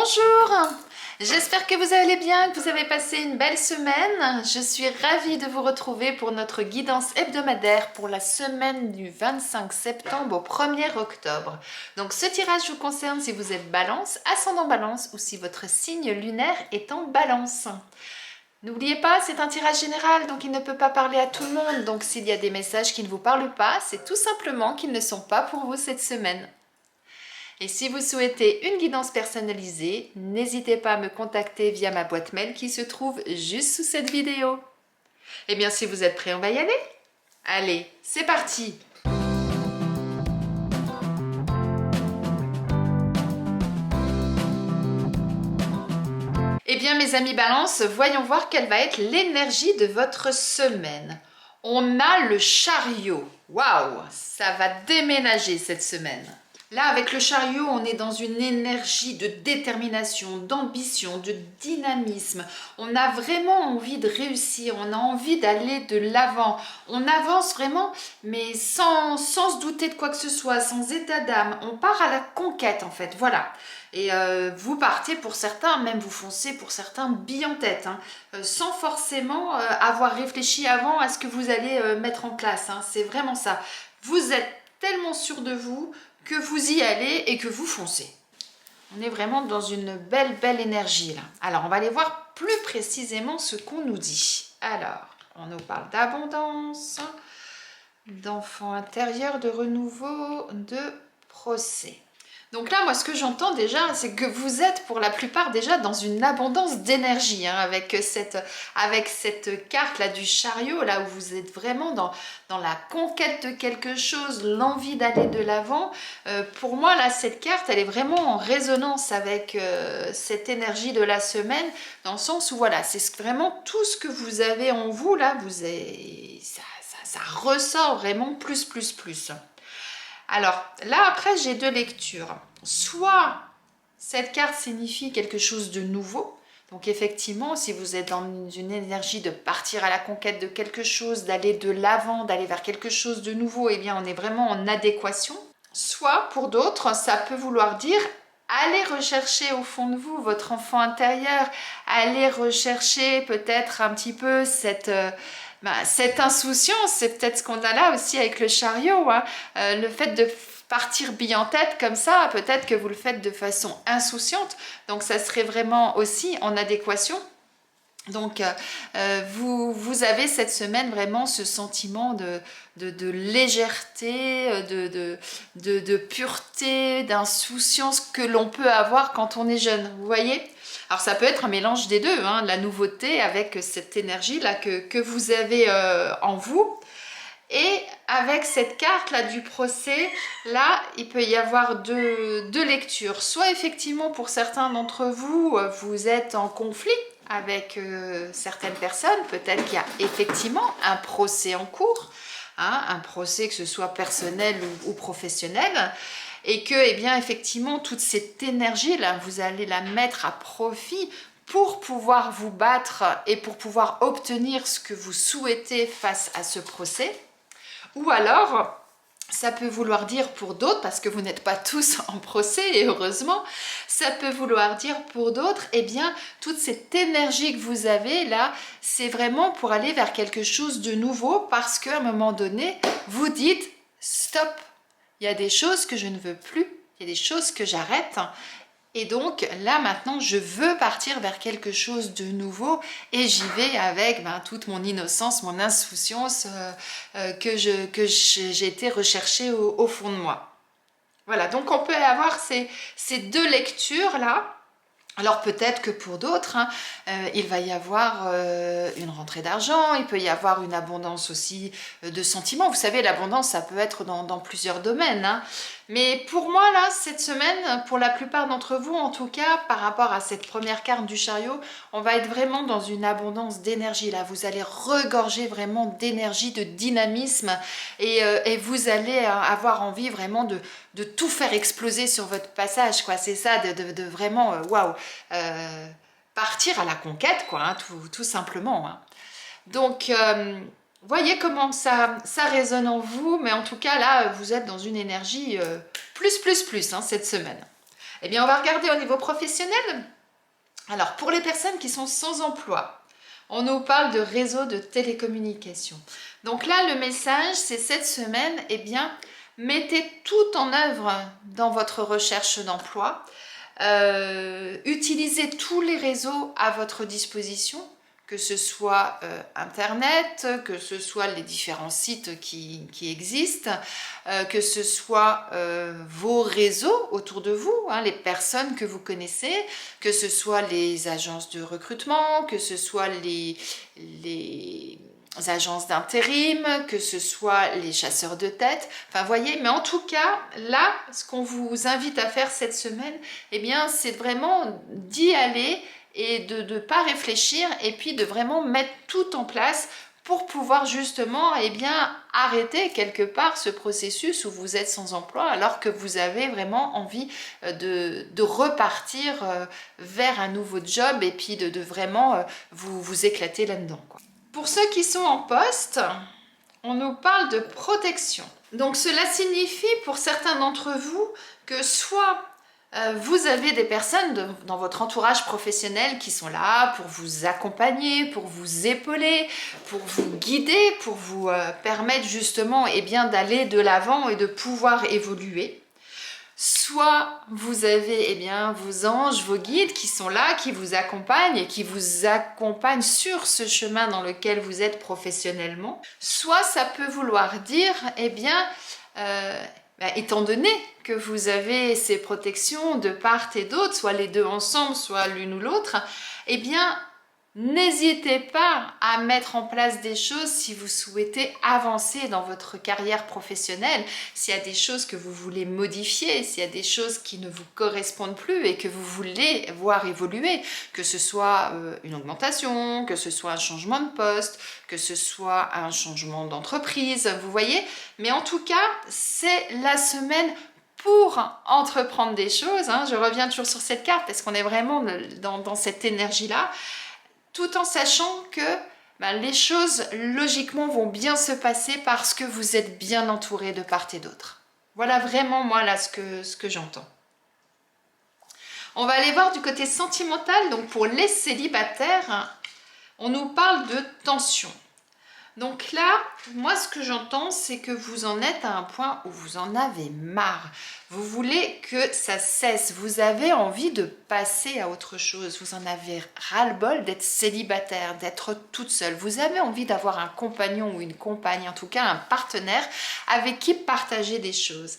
Bonjour, j'espère que vous allez bien, que vous avez passé une belle semaine. Je suis ravie de vous retrouver pour notre guidance hebdomadaire pour la semaine du 25 septembre au 1er octobre. Donc ce tirage vous concerne si vous êtes balance, ascendant balance ou si votre signe lunaire est en balance. N'oubliez pas, c'est un tirage général, donc il ne peut pas parler à tout le monde. Donc s'il y a des messages qui ne vous parlent pas, c'est tout simplement qu'ils ne sont pas pour vous cette semaine. Et si vous souhaitez une guidance personnalisée, n'hésitez pas à me contacter via ma boîte mail qui se trouve juste sous cette vidéo. Eh bien, si vous êtes prêts, on va y aller. Allez, c'est parti! Eh bien, mes amis Balance, voyons voir quelle va être l'énergie de votre semaine. On a le chariot. Waouh, ça va déménager cette semaine. Là, avec le chariot, on est dans une énergie de détermination, d'ambition, de dynamisme. On a vraiment envie de réussir, on a envie d'aller de l'avant. On avance vraiment, mais sans se douter de quoi que ce soit, sans état d'âme. On part à la conquête, en fait, voilà. Et vous partez pour certains, même vous foncez pour certains billes en tête, hein, sans forcément avoir réfléchi avant à ce que vous allez mettre en place. Hein. C'est vraiment ça. Vous êtes tellement sûr de vous que vous y allez et que vous foncez. On est vraiment dans une belle énergie là. Alors, on va aller voir plus précisément ce qu'on nous dit. Alors, on nous parle d'abondance, d'enfant intérieur, de renouveau, de procès. Donc là, moi, ce que j'entends déjà, c'est que vous êtes pour la plupart déjà dans une abondance d'énergie, hein, avec cette carte-là du chariot, là où vous êtes vraiment dans la conquête de quelque chose, l'envie d'aller de l'avant. Pour moi, là, cette carte, elle est vraiment en résonance avec cette énergie de la semaine, dans le sens où, voilà, c'est vraiment tout ce que vous avez en vous, là, ça ressort vraiment plus. Alors là, après, j'ai deux lectures. Soit cette carte signifie quelque chose de nouveau. Donc effectivement, si vous êtes dans une énergie de partir à la conquête de quelque chose, d'aller de l'avant, d'aller vers quelque chose de nouveau, eh bien on est vraiment en adéquation. Soit pour d'autres, ça peut vouloir dire allez rechercher au fond de vous votre enfant intérieur, allez rechercher peut-être un petit peu cette insouciance, c'est peut-être ce qu'on a là aussi avec le chariot, hein. Le fait de partir bille en tête comme ça, peut-être que vous le faites de façon insouciante, donc ça serait vraiment aussi en adéquation. Donc vous avez cette semaine vraiment ce sentiment de légèreté, de pureté, d'insouciance que l'on peut avoir quand on est jeune, vous voyez? Alors ça peut être un mélange des deux, hein, la nouveauté avec cette énergie là que vous avez en vous. Et avec cette carte là du procès, là il peut y avoir deux lectures. Soit effectivement pour certains d'entre vous, vous êtes en conflit avec certaines personnes, peut-être qu'il y a effectivement un procès en cours, hein, un procès que ce soit personnel ou professionnel, et que, eh bien, effectivement, toute cette énergie-là, vous allez la mettre à profit pour pouvoir vous battre et pour pouvoir obtenir ce que vous souhaitez face à ce procès. Ou alors, ça peut vouloir dire pour d'autres, parce que vous n'êtes pas tous en procès, et heureusement, ça peut vouloir dire pour d'autres, eh bien, toute cette énergie que vous avez là, c'est vraiment pour aller vers quelque chose de nouveau, parce qu'à un moment donné, vous dites stop. Il y a des choses que je ne veux plus, il y a des choses que j'arrête. Et donc là maintenant, je veux partir vers quelque chose de nouveau et j'y vais avec toute mon innocence, mon insouciance que j'ai été rechercher au fond de moi. Voilà, donc on peut avoir ces deux lectures-là. Alors peut-être que pour d'autres, hein, il va y avoir une rentrée d'argent, il peut y avoir une abondance aussi de sentiments. Vous savez, l'abondance, ça peut être dans plusieurs domaines. Hein. Mais pour moi, là, cette semaine, pour la plupart d'entre vous, en tout cas, par rapport à cette première carte du chariot, on va être vraiment dans une abondance d'énergie. Là, vous allez regorger vraiment d'énergie, de dynamisme et vous allez avoir envie vraiment de tout faire exploser sur votre passage, quoi. C'est ça, de vraiment, waouh, partir à la conquête, quoi, hein, tout simplement. Hein. Donc, voyez comment ça résonne en vous, mais en tout cas, là, vous êtes dans une énergie plus, hein, cette semaine. Eh bien, on va regarder au niveau professionnel. Alors, pour les personnes qui sont sans emploi, on nous parle de réseau de télécommunications. Donc là, le message, c'est cette semaine, eh bien, mettez tout en œuvre dans votre recherche d'emploi. Utilisez tous les réseaux à votre disposition, que ce soit Internet, que ce soit les différents sites qui existent, que ce soit vos réseaux autour de vous, hein, les personnes que vous connaissez, que ce soit les agences de recrutement, que ce soit les agences d'intérim, que ce soit les chasseurs de tête, enfin voyez, mais en tout cas, là, ce qu'on vous invite à faire cette semaine, eh bien, c'est vraiment d'y aller et de ne pas réfléchir et puis de vraiment mettre tout en place pour pouvoir justement, eh bien, arrêter quelque part ce processus où vous êtes sans emploi alors que vous avez vraiment envie de repartir vers un nouveau job et puis de vraiment vous éclater là-dedans, quoi. Pour ceux qui sont en poste, on nous parle de protection. Donc cela signifie pour certains d'entre vous que soit vous avez des personnes dans votre entourage professionnel qui sont là pour vous accompagner, pour vous épauler, pour vous guider, pour vous permettre justement eh bien, d'aller de l'avant et de pouvoir évoluer. Soit vous avez eh bien, vos anges, vos guides qui sont là, qui vous accompagnent et qui vous accompagnent sur ce chemin dans lequel vous êtes professionnellement. Soit ça peut vouloir dire, eh bien, étant donné que vous avez ces protections de part et d'autre, soit les deux ensemble, soit l'une ou l'autre, eh bien, n'hésitez pas à mettre en place des choses si vous souhaitez avancer dans votre carrière professionnelle, s'il y a des choses que vous voulez modifier, s'il y a des choses qui ne vous correspondent plus et que vous voulez voir évoluer, que ce soit une augmentation, que ce soit un changement de poste, que ce soit un changement d'entreprise, vous voyez. Mais en tout cas, c'est la semaine pour entreprendre des choses, hein. Je reviens toujours sur cette carte parce qu'on est vraiment dans cette énergie-là, tout en sachant que les choses logiquement vont bien se passer parce que vous êtes bien entouré de part et d'autre. Voilà vraiment moi là ce que j'entends. On va aller voir du côté sentimental. Donc pour les célibataires, on nous parle de tension. Donc là, moi ce que j'entends, c'est que vous en êtes à un point où vous en avez marre. Vous voulez que ça cesse. Vous avez envie de passer à autre chose. Vous en avez ras-le-bol d'être célibataire, d'être toute seule. Vous avez envie d'avoir un compagnon ou une compagne, en tout cas un partenaire avec qui partager des choses.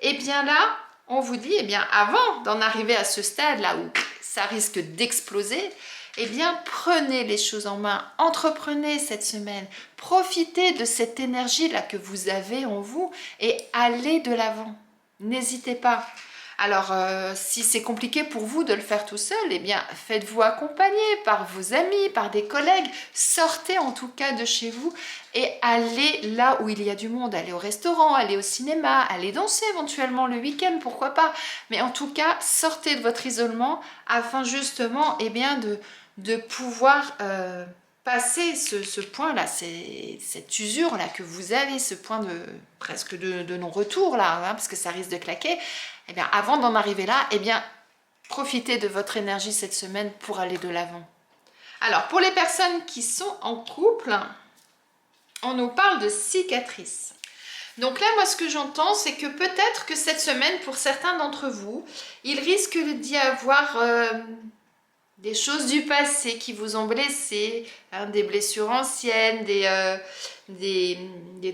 Et bien là, on vous dit, eh bien avant d'en arriver à ce stade-là où ça risque d'exploser, eh bien, prenez les choses en main, entreprenez cette semaine, profitez de cette énergie-là que vous avez en vous et allez de l'avant. N'hésitez pas. Alors, si c'est compliqué pour vous de le faire tout seul, eh bien, faites-vous accompagner par vos amis, par des collègues. Sortez en tout cas de chez vous et allez là où il y a du monde. Allez au restaurant, allez au cinéma, allez danser éventuellement le week-end, pourquoi pas. Mais en tout cas, sortez de votre isolement afin justement eh bien, de pouvoir passer ce point-là, cette usure-là que vous avez, ce point presque de non-retour là, hein, parce que ça risque de claquer. Eh bien, avant d'en arriver là, eh bien, profitez de votre énergie cette semaine pour aller de l'avant. Alors, pour les personnes qui sont en couple, on nous parle de cicatrices. Donc là, moi, ce que j'entends, c'est que peut-être que cette semaine, pour certains d'entre vous, il risque d'y avoir des choses du passé qui vous ont blessé, hein, des blessures anciennes, des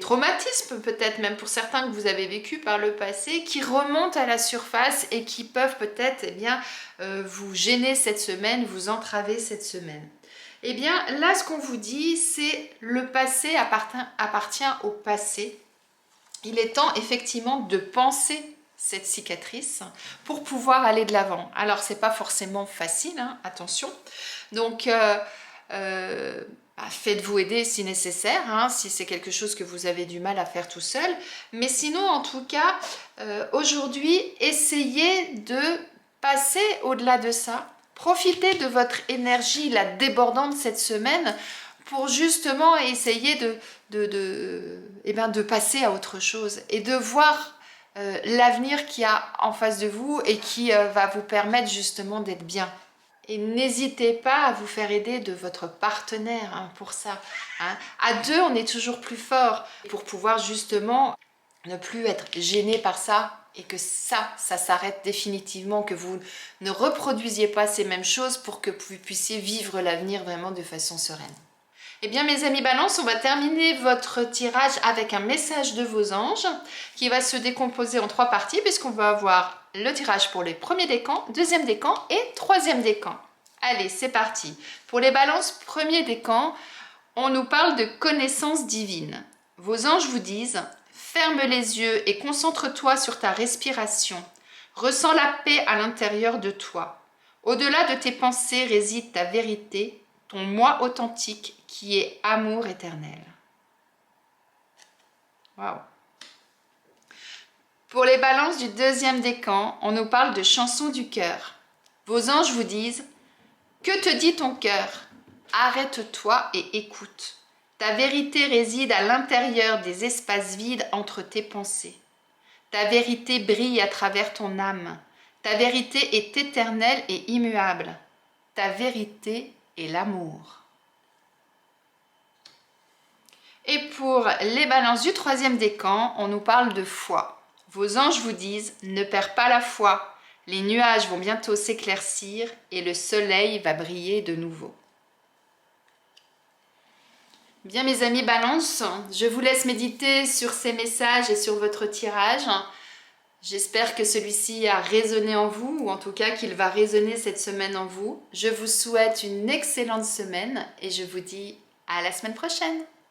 traumatismes peut-être même pour certains que vous avez vécu par le passé, qui remontent à la surface et qui peuvent peut-être eh bien, vous gêner cette semaine, vous entraver cette semaine. Eh bien là, ce qu'on vous dit, c'est le passé appartient au passé. Il est temps effectivement de penser cette cicatrice pour pouvoir aller de l'avant. Alors c'est pas forcément facile, hein, attention. Donc faites-vous aider si nécessaire, hein, si c'est quelque chose que vous avez du mal à faire tout seul. Mais sinon, en tout cas, aujourd'hui, essayez de passer au-delà de ça. Profitez de votre énergie, la débordante cette semaine, pour justement essayer de passer à autre chose et de voir l'avenir qu'il y a en face de vous et qui va vous permettre justement d'être bien. Et n'hésitez pas à vous faire aider de votre partenaire hein, pour ça. Hein. À deux, on est toujours plus fort pour pouvoir justement ne plus être gêné par ça et que ça s'arrête définitivement, que vous ne reproduisiez pas ces mêmes choses pour que vous puissiez vivre l'avenir vraiment de façon sereine. Eh bien mes amis Balance, on va terminer votre tirage avec un message de vos anges qui va se décomposer en 3 parties puisqu'on va avoir le tirage pour les premiers décans, deuxième décan et troisième décan. Allez, c'est parti. Pour les Balances premier décan, on nous parle de connaissance divine. Vos anges vous disent « Ferme les yeux et concentre-toi sur ta respiration. Ressens la paix à l'intérieur de toi. Au-delà de tes pensées réside ta vérité, ton moi authentique qui est amour éternel. » Waouh. Pour les Balances du deuxième décan, on nous parle de chansons du cœur. Vos anges vous disent « Que te dit ton cœur ? Arrête-toi et écoute. Ta vérité réside à l'intérieur des espaces vides entre tes pensées. Ta vérité brille à travers ton âme. Ta vérité est éternelle et immuable. Ta vérité est l'amour. » Et pour les Balances du troisième décan, on nous parle de foi. Vos anges vous disent « Ne perds pas la foi. Les nuages vont bientôt s'éclaircir et le soleil va briller de nouveau. » Bien mes amis Balance, je vous laisse méditer sur ces messages et sur votre tirage. J'espère que celui-ci a résonné en vous, ou en tout cas qu'il va résonner cette semaine en vous. Je vous souhaite une excellente semaine et je vous dis à la semaine prochaine.